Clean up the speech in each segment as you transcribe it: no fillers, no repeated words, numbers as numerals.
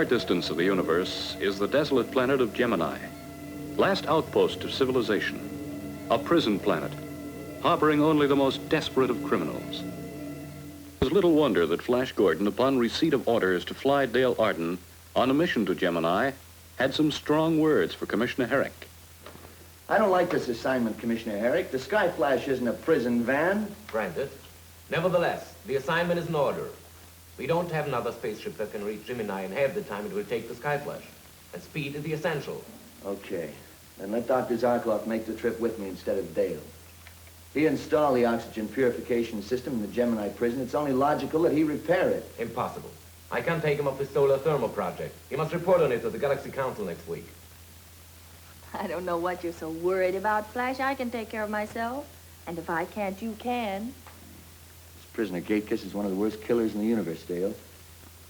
far distance of the universe is the desolate planet of Gemini, last outpost of civilization, a prison planet, harboring only the most desperate of criminals. It is little wonder that Flash Gordon, upon receipt of orders to fly Dale Arden on a mission to Gemini, had some strong words for Commissioner Herrick. I don't like this assignment, Commissioner Herrick. The Sky Flash isn't a prison van. Granted. Nevertheless, the assignment is in order. We don't have another spaceship that can reach Gemini in half the time it will take the Sky Flash. And speed is the essential. Okay. Then let Dr. Zarkov make the trip with me instead of Dale. He installed the oxygen purification system in the Gemini prison. It's only logical that he repair it. Impossible. I can't take him off his solar thermal project. He must report on it to the Galaxy Council next week. I don't know what you're so worried about, Flash. I can take care of myself. And if I can't, you can. This prisoner Gatekiss is one of the worst killers in the universe, Dale.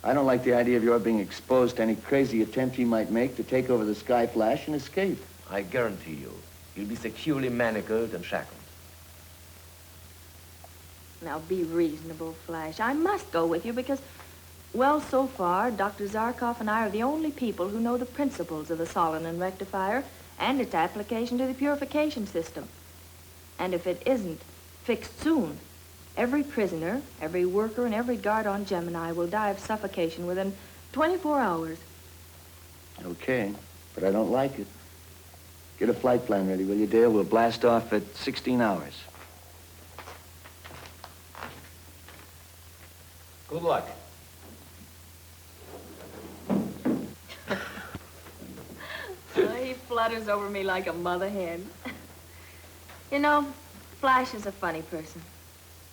I don't like the idea of your being exposed to any crazy attempt he might make to take over the Sky Flash and escape. I guarantee you, you'll be securely manacled and shackled. Now, be reasonable, Flash. I must go with you because, well, so far, Dr. Zarkov and I are the only people who know the principles of the Solomon rectifier and its application to the purification system. And if it isn't fixed soon, every prisoner, every worker, and every guard on Gemini will die of suffocation within 24 hours. Okay, but I don't like it. Get a flight plan ready, will you, Dale? We'll blast off at 16 hours. Good luck. He flutters over me like a mother hen. You know, Flash is a funny person.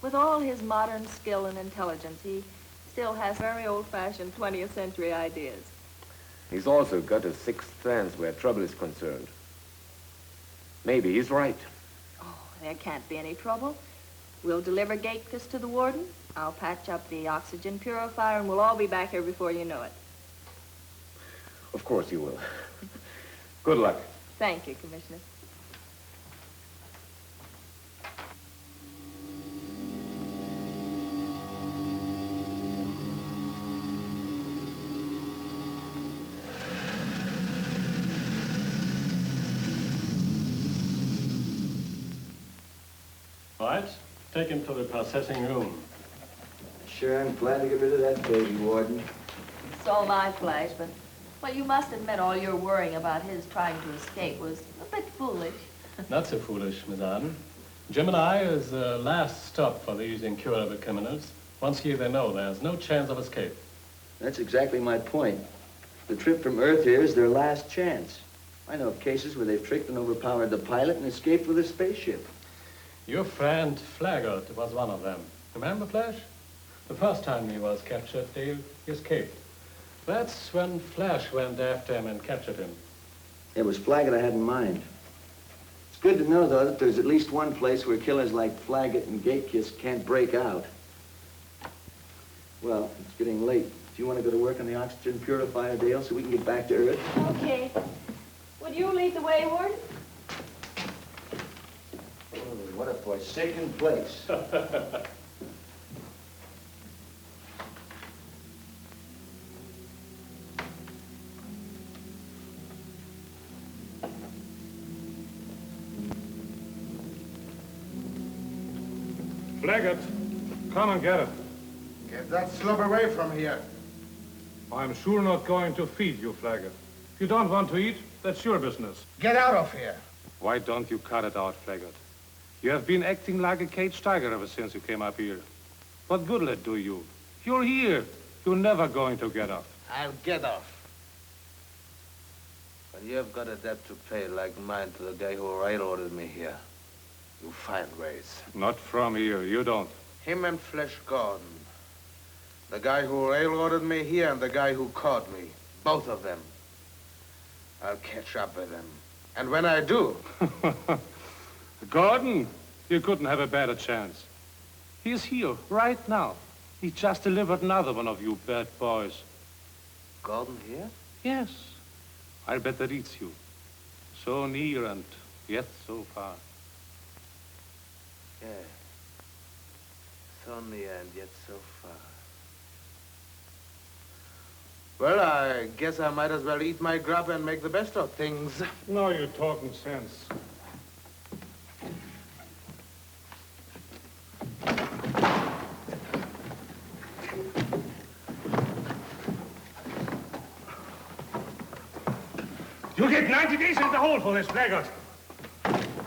With all his modern skill and intelligence, he still has very old-fashioned 20th century ideas. He's also got a sixth sense where trouble is concerned. Maybe he's right. Oh, there can't be any trouble. We'll deliver Gatekiss to the Warden. I'll patch up the oxygen purifier, and we'll all be back here before you know it. Of course you will. Good luck. Thank you, Commissioner. Right. Take him to the processing room. Sure, I'm glad to get rid of that baby, Warden. So am I, Flash, but, well, you must admit all your worrying about his trying to escape was a bit foolish. Not so foolish, Miss Arden. Gemini is the last stop for these incurable criminals. Once here, they know there's no chance of escape. That's exactly my point. The trip from Earth here is their last chance. I know of cases where they've tricked and overpowered the pilot and escaped with a spaceship. Your friend Flaggot was one of them. Remember, Flash? The first time he was captured, he escaped. That's when Flash went after him and captured him. It was Flaggot I had in mind. It's good to know, though, that there's at least one place where killers like Flaggot and Gatekiss can't break out. Well, it's getting late. Do you want to go to work on the oxygen purifier, Dale, so we can get back to Earth? Okay. Would you lead the way, Warden? Oh, what a forsaken place. Flaggot, come and get it. Get that slub away from here. I'm sure not going to feed you, Flaggot. If you don't want to eat, that's your business. Get out of here. Why don't you cut it out, Flaggot? You have been acting like a caged tiger ever since you came up here. What good will it do you? You're here. You're never going to get off. I'll get off. When you've got a debt to pay like mine to the guy who railroaded me here, you find ways. Not from here. You don't. Him and Flash Gordon. The guy who railroaded me here and the guy who caught me. Both of them. I'll catch up with them. And when I do... Gordon, you couldn't have a better chance. He's here right now. He just delivered another one of you bad boys. Gordon here? Yes. I'll bet that eats you. So near and yet so far. Yeah. So near and yet so far. Well, I guess I might as well eat my grub and make the best of things. No, you're talking sense. You get 90 days in the hole for this, Flaggot.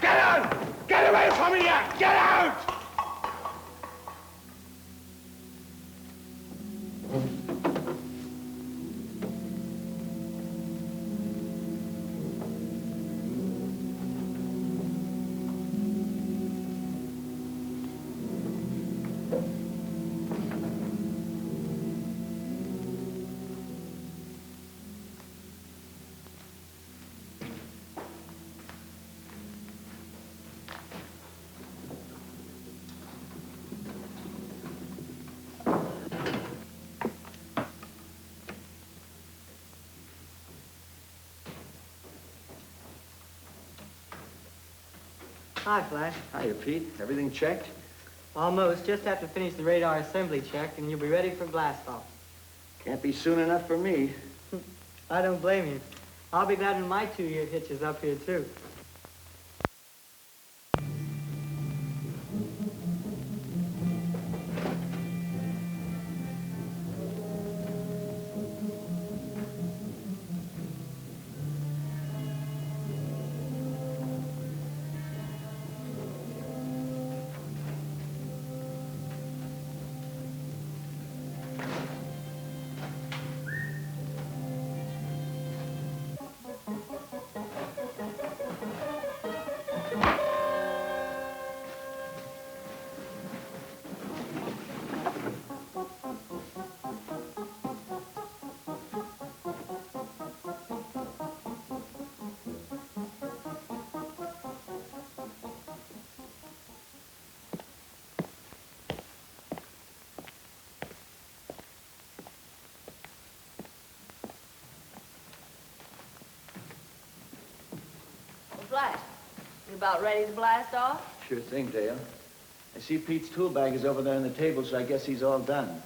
Get out! Get away from here! Get out! Hi, Flash. Hiya, Pete. Everything checked? Almost. Just have to finish the radar assembly check, and you'll be ready for blast-off. Can't be soon enough for me. I don't blame you. I'll be glad when my 2-year hitch is up here, too. Flash, you about ready to blast off? Sure thing, Dale. I see Pete's tool bag is over there on the table, so I guess he's all done.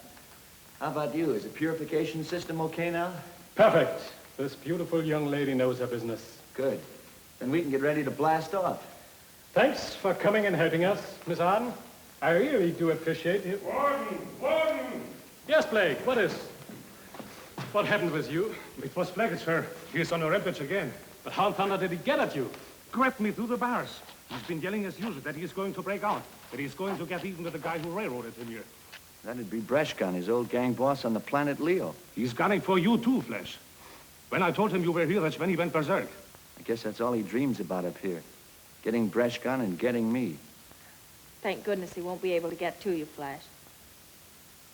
How about you? Is the purification system okay now? Perfect. This beautiful young lady knows her business. Good. Then we can get ready to blast off. Thanks for coming and helping us, Miss Arden. I really do appreciate it. Warden! Warden! Yes, Blake, what is? What happened with you? It was Flaggot, sir. He is on a rampage again. But how in thunder did he get at you? Grabbed me through the bars. He's been yelling as usual that he is going to break out, that he's going to get even with the guy who railroaded him here. That'd be Breshkan, his old gang boss on the planet Leo. He's gunning for you too, Flash. When I told him you were here, that's when he went berserk. I guess that's all he dreams about up here. Getting Breshkan and getting me. Thank goodness he won't be able to get to you, Flash.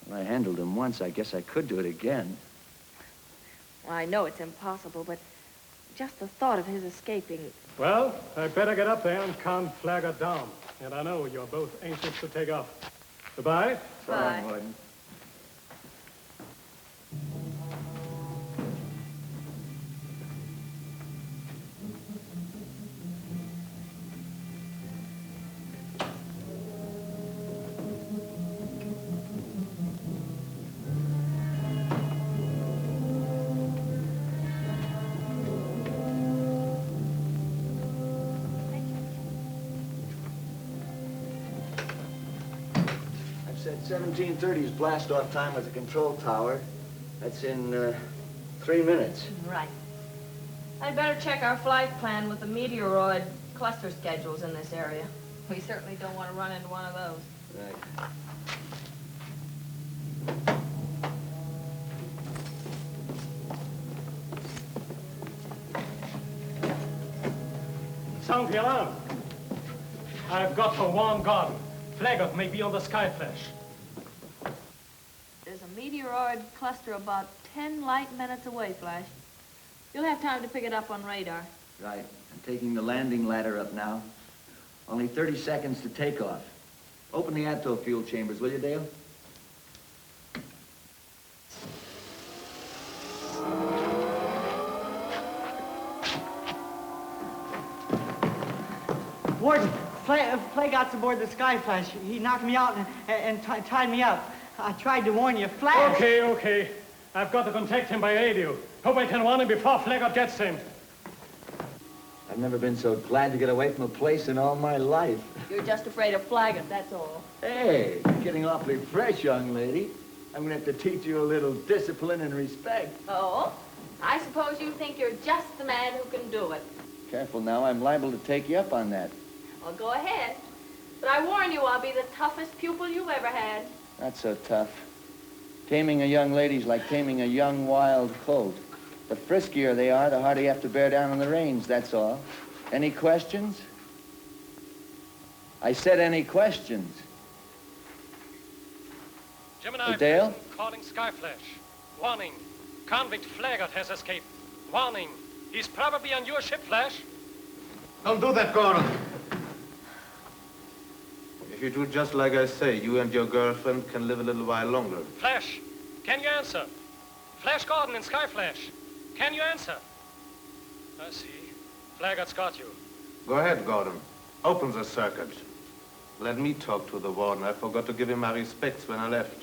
Well, I handled him once. I guess I could do it again. Well, I know it's impossible, but just the thought of his escaping... Well, I better get up there and calm Flaggot down. And I know you're both anxious to take off. Goodbye. So long, Warden. Said 1730's blast-off time with the control tower. That's in 3 minutes. Right. I'd better check our flight plan with the meteoroid cluster schedules in this area. We certainly don't want to run into one of those. Right. Sound the alarm. I've got to warn Gordon. Flaggot may be on the Sky Flash. There's a meteoroid cluster about 10 light minutes away, Flash. You'll have time to pick it up on radar. Right. I'm taking the landing ladder up now. Only 30 seconds to take off. Open the atto fuel chambers, will you, Dale? Warden, Flaggot's aboard the Sky Flash. He knocked me out and tied me up. I tried to warn you. Flash! Okay. I've got to contact him by radio. Hope I can warn him before Flaggot gets him. I've never been so glad to get away from a place in all my life. You're just afraid of Flaggot, that's all. Hey, you're getting awfully fresh, young lady. I'm gonna have to teach you a little discipline and respect. Oh? I suppose you think you're just the man who can do it. Careful now, I'm liable to take you up on that. Well, go ahead. But I warn you, I'll be the toughest pupil you've ever had. Not so tough. Taming a young lady's like taming a young wild colt. The friskier they are, the harder you have to bear down on the reins, that's all. Any questions? I said any questions. Gemini, Dale? calling Skyflash. Warning, convict Flaggot has escaped. Warning, he's probably on your ship, Flash. Don't do that, Gordon. If you do just like I say, you and your girlfriend can live a little while longer. Flash, can you answer? Flash Gordon in Skyflash, can you answer? I see. Flaggot's got you. Go ahead, Gordon. Open the circuit. Let me talk to the warden. I forgot to give him my respects when I left.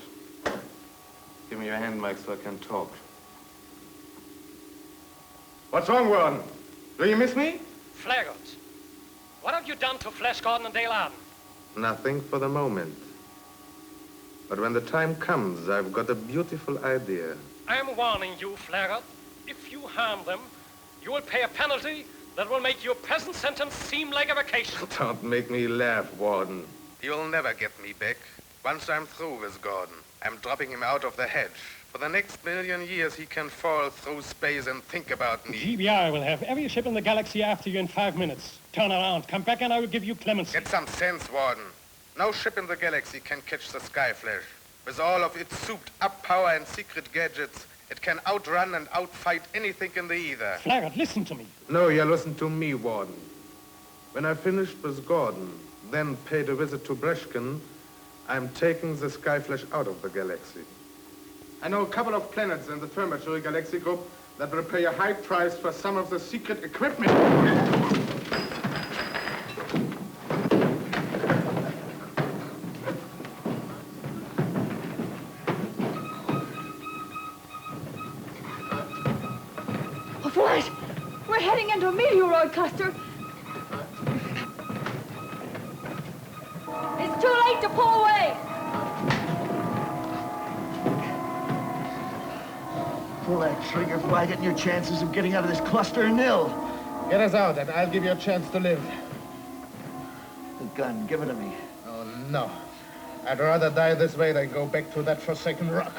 Give me your hand, Mike, so I can talk. What's wrong, Warden? Do you miss me? Flaggot, what have you done to Flash Gordon and Dale Arden? Nothing for the moment. But when the time comes, I've got a beautiful idea. I'm warning you, Flaggot. If you harm them, you will pay a penalty that will make your present sentence seem like a vacation. Don't make me laugh, Warden. You'll never get me back. Once I'm through with Gordon, I'm dropping him out of the hedge. For the next million years, he can fall through space and think about me. GBI will have every ship in the galaxy after you in 5 minutes. Turn around, come back, and I will give you clemency. Get some sense, Warden. No ship in the galaxy can catch the Skyflash. With all of its souped-up power and secret gadgets, it can outrun and outfight anything in the ether. Flaggot, listen to me. No, you listen to me, Warden. When I finished with Gordon, then paid a visit to Breshkin, I'm taking the Skyflash out of the galaxy. I know a couple of planets in the Firmatory Galaxy Group that will pay a high price for some of the secret equipment. Oh, Flash! We're heading into a meteoroid cluster. It's too late to pull away. Pull that trigger, Flaggot, and your chances of getting out of this cluster are nil. Get us out, and I'll give you a chance to live. The gun, give it to me. Oh, no. I'd rather die this way than go back to that forsaken rock.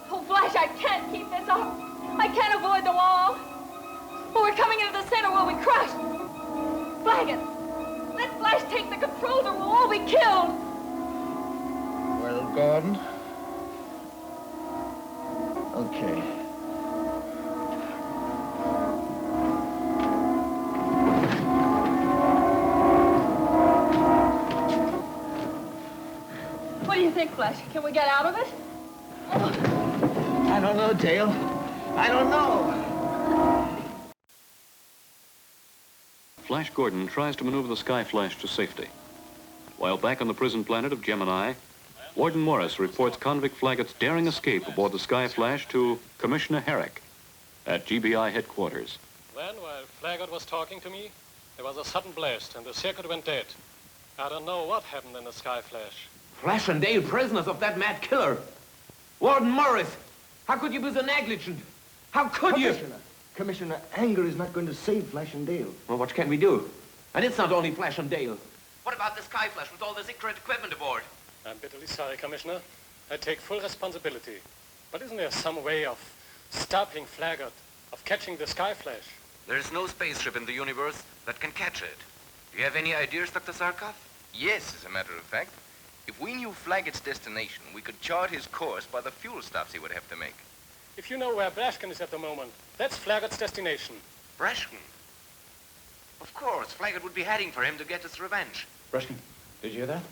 Oh, Flash, I can't keep this up. I can't avoid the wall. Oh, we're coming into the center where we crashed. Flaggot, let Flash take the controls or we'll all be killed. Well, Gordon? Okay. What do you think, Flash? Can we get out of it? I don't know, Dale. I don't know. Flash Gordon tries to maneuver the Skyflash to safety. While back on the prison planet of Gemini, Warden Morris reports convict Flaggot's daring escape aboard the Skyflash to Commissioner Herrick at GBI headquarters. Then, while Flaggot was talking to me, there was a sudden blast and the circuit went dead. I don't know what happened in the Skyflash. Flash and Dale prisoners of that mad killer. Warden Morris, how could you be so negligent? How could you? Commissioner, anger is not going to save Flash and Dale. Well, what can we do? And it's not only Flash and Dale. What about the Skyflash with all the secret equipment aboard? I'm bitterly sorry, Commissioner. I take full responsibility. But isn't there some way of stopping Flaggot, of catching the Skyflash? There's no spaceship in the universe that can catch it. Do you have any ideas, Dr. Zarkov? Yes, as a matter of fact. If we knew Flaggott's destination, we could chart his course by the fuel stops he would have to make. If you know where Brashkin is at the moment, that's Flaggot's destination. Brashkin? Of course, Flaggot would be heading for him to get his revenge. Breshkin, did you hear that?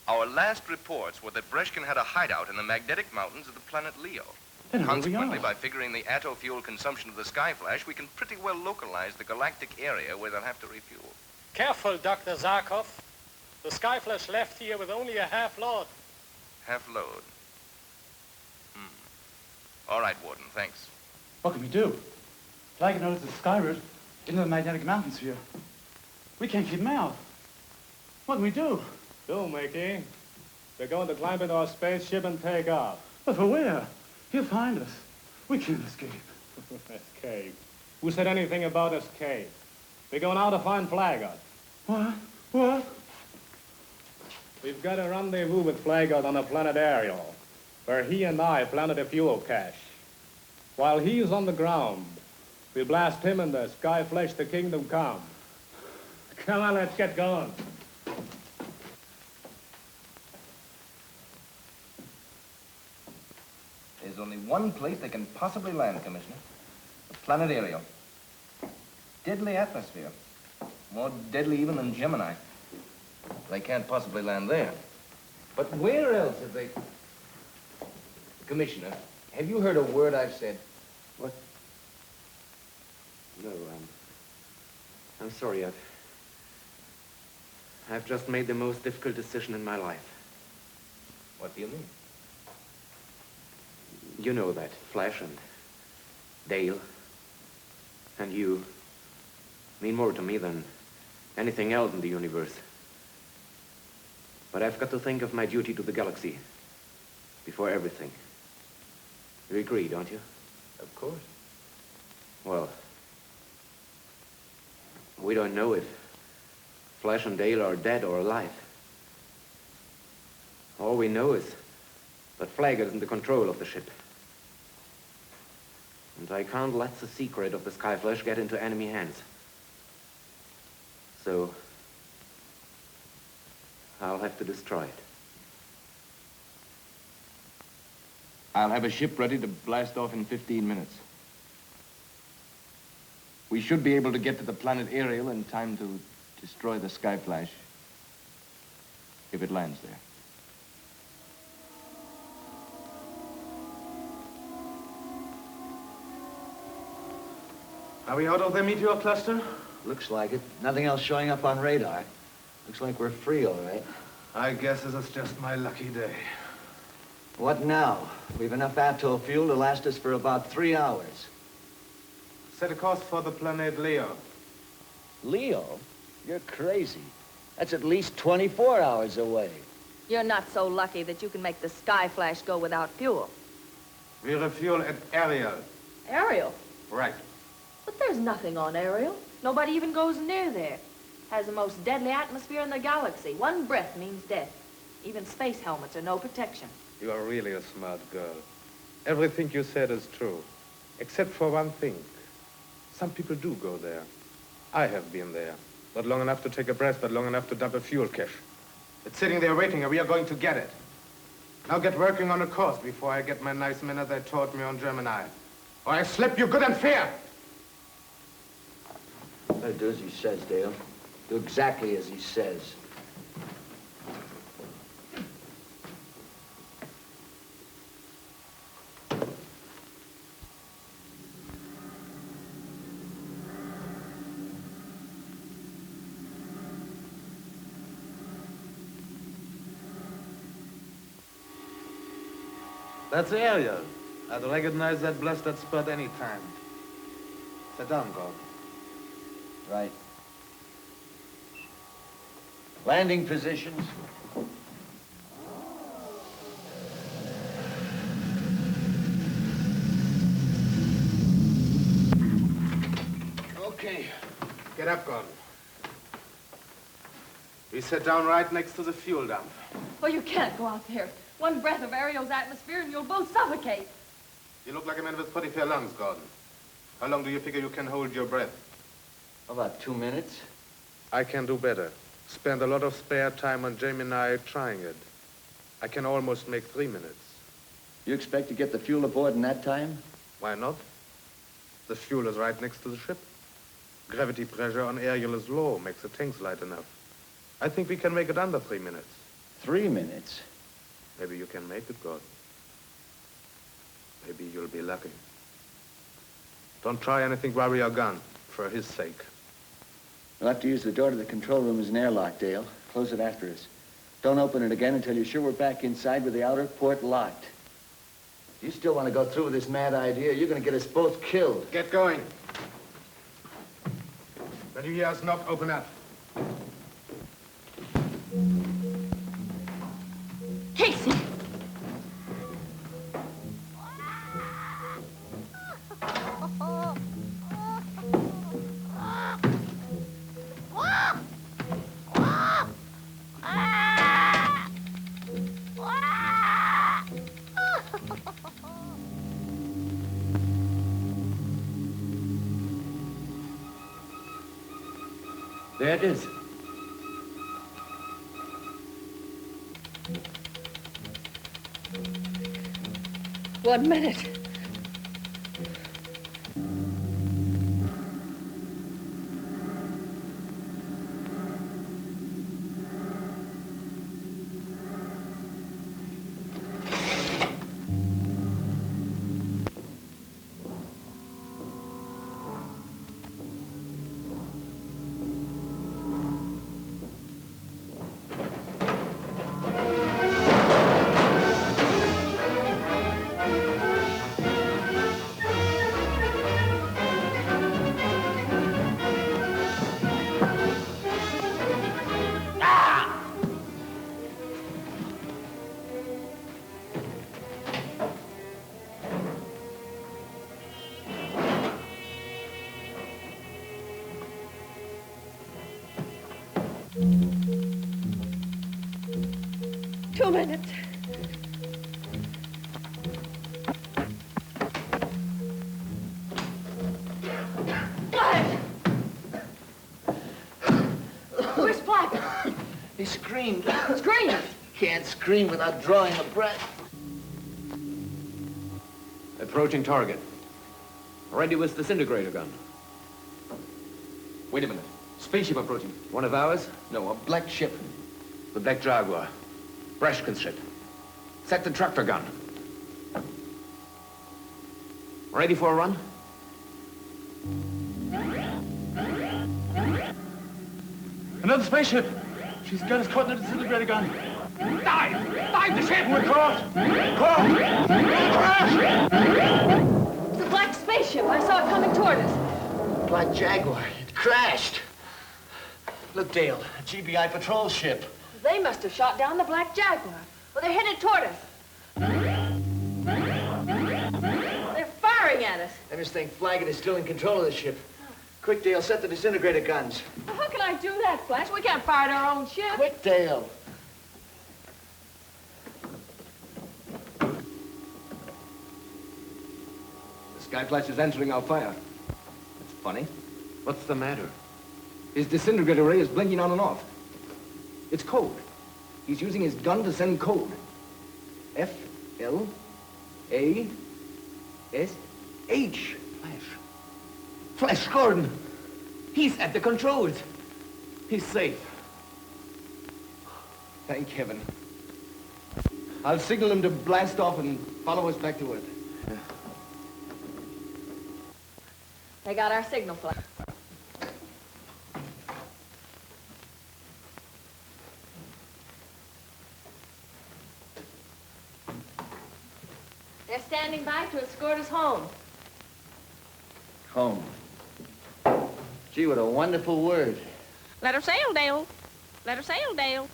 Our last reports were that Breshkin had a hideout in the magnetic mountains of the planet Leo. Then Consequently, by figuring the atto-fuel consumption of the Skyflash, we can pretty well localize the galactic area where they'll have to refuel. Careful, Dr. Zarkov. The Skyflash left here with only a half load. Half load. All right, Warden, thanks. What can we do? Flaggot knows the sky route into the magnetic mountain sphere. We can't keep him out. What can we do? Do, Mickey. We're going to climb into our spaceship and take off. But for where? He'll find us. We can't escape. Escape? Who said anything about escape? We're going out to find Flaggot. What? What? We've got a rendezvous with Flaggot on the planet Ariel, where he and I planted a fuel cache. While he's on the ground, we'll blast him in the sky flash the kingdom come. Come on, let's get going. There's only one place they can possibly land, Commissioner. The planet Ariel. Deadly atmosphere. More deadly even than Gemini. They can't possibly land there. But where else have they... Commissioner, have you heard a word I've said? What? No, I'm sorry. I've just made the most difficult decision in my life. What do you mean? You know that Flash and Dale and you mean more to me than anything else in the universe. But I've got to think of my duty to the galaxy before everything. You agree, don't you? Of course. Well, we don't know if Flash and Dale are dead or alive. All we know is that Flaggot is in the control of the ship. And I can't let the secret of the Skyflash get into enemy hands. So, I'll have to destroy it. I'll have a ship ready to blast off in 15 minutes. We should be able to get to the planet Ariel in time to destroy the Skyflash if it lands there. Are we out of the meteor cluster? Looks like it. Nothing else showing up on radar. Looks like we're free, all right. I guess this is just my lucky day. What now? We've enough atoll fuel to last us for about 3 hours. Set a course for the planet Leo. Leo? You're crazy. That's at least 24 hours away. You're not so lucky that you can make the Skyflash go without fuel. We refuel at Ariel. Ariel? Right. But there's nothing on Ariel. Nobody even goes near there. Has the most deadly atmosphere in the galaxy. One breath means death. Even space helmets are no protection. You are really a smart girl. Everything you said is true. Except for one thing. Some people do go there. I have been there. Not long enough to take a breath, but long enough to dump a fuel cache. It's sitting there waiting, and we are going to get it. Now get working on a course before I get my nice minute they taught me on Gemini. Or I slap you good and fair! Better do as he says, Dale. Do exactly as he says. That's Ariel. I'd recognize that blasted spot any time. Sit down, Gordon. Right. Landing positions. Okay. Get up, Gordon. We sit down right next to the fuel dump. Oh, you can't go out there. One breath of Ariel's atmosphere and you'll both suffocate. You look like a man with pretty fair lungs, Gordon. How long do you figure you can hold your breath? About 2 minutes. I can do better. Spend a lot of spare time on Gemini trying it. I can almost make 3 minutes. You expect to get the fuel aboard in that time? Why not? The fuel is right next to the ship. Gravity pressure on Ariel is low, makes the tanks light enough. I think we can make it under 3 minutes. 3 minutes? Maybe you can make it, Gordon. Maybe you'll be lucky. Don't try anything while we are gone, for his sake. We'll have to use the door to the control room as an airlock, Dale. Close it after us. Don't open it again until you're sure we're back inside with the outer port locked. You still want to go through with this mad idea, you're going to get us both killed. Get going. When you hear us knock, open up. Casey! There it is. One minute. Two minutes. Where's Flaggot? He screamed. Scream! Can't scream without drawing a breath. Approaching target. Ready with disintegrator gun. Wait a minute. Spaceship approaching. One of ours? No, a black ship. The Black Jaguar. Breshkin's ship. Set the tractor gun. Ready for a run? Another spaceship. She's got us caught in a disintegrator gun. Dive! Dive the ship! We're caught! Caught! Crash! It's a black spaceship. I saw it coming toward us. Black Jaguar. It crashed. Look, Dale, a GBI patrol ship. They must have shot down the Black Jaguar. Well, they're headed toward us. They're firing at us. I just think Flaggot is still in control of the ship. Quick, Dale, set the disintegrator guns. Well, how can I do that, Flash? We can't fire at our own ship. Quick, Dale. The Sky Flash is answering our fire. That's funny. What's the matter? His disintegrator ray is blinking on and off. It's code. He's using his gun to send code. F-L-A-S-H. Flash. Flash Gordon. He's at the controls. He's safe. Thank heaven. I'll signal him to blast off and follow us back to Earth. They got our signal, Flash. They're standing by to escort us home. Home. Gee, what a wonderful word. Let her sail, Dale. Let her sail, Dale.